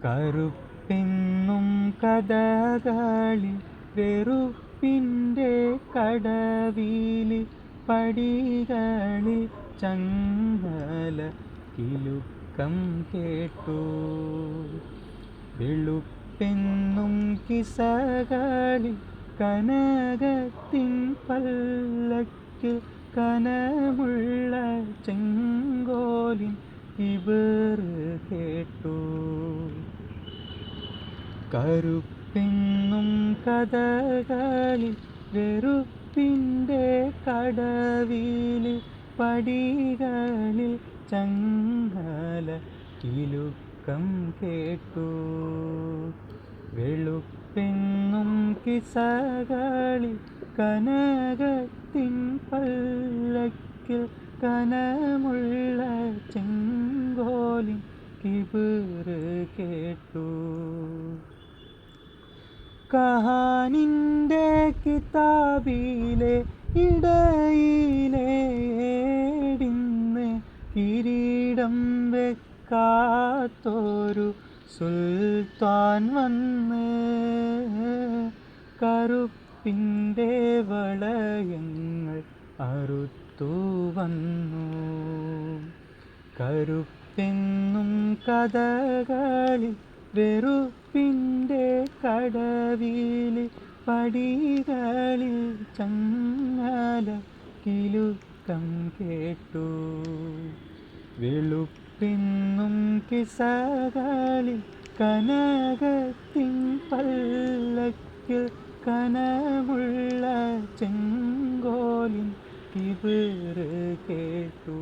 കറുപ്പെന്നും കഥകളി വെറുപ്പിൻ്റെ കടവില് പടികളിൽ ചങ്ങല കിലുക്കം കേട്ടു. വെളുപ്പെന്നും കിസകളിൽ കനകത്തിൻ പല്ലക്കിൽ കനമുള്ള ചെങ്കോലിൻ ഇവറ് കേട്ടു. കറുപ്പെന്നും കഥകളിൽ വെറുപ്പിൻ്റെ കടവില് പടികളിൽ ചങ്ങല കിലുക്കം കേട്ടു. വെളുപ്പെന്നും കിസകളിൽ കനകത്തിൻ പല്ലക്കിൽ കനമുള്ള ചെങ്കോലിൻ കിബിറ് കേട്ടു. കഹാനിൻ്റെ കിതാബിലെ ഇടയിലെ ഏടിന്ന് കിരീടം വെക്കാത്തൊരു സുൽത്താൻ വന്ന് കറുപ്പിൻ്റെ വളയങ്ങൾ അറുത്തു വന്നു. കറുപ്പെന്നും കഥകളിൽ വെറുപ്പിൻ്റെ കടവില് പടികളിൽ ചങ്ങല കിലുക്കം കേട്ടു. വെളുപ്പെന്നും കിസകളിൽ കനകത്തിൻ പല്ലക്കിൽ കനമുള്ള ചെങ്കോലിൻ കിബിറ് കേട്ടു.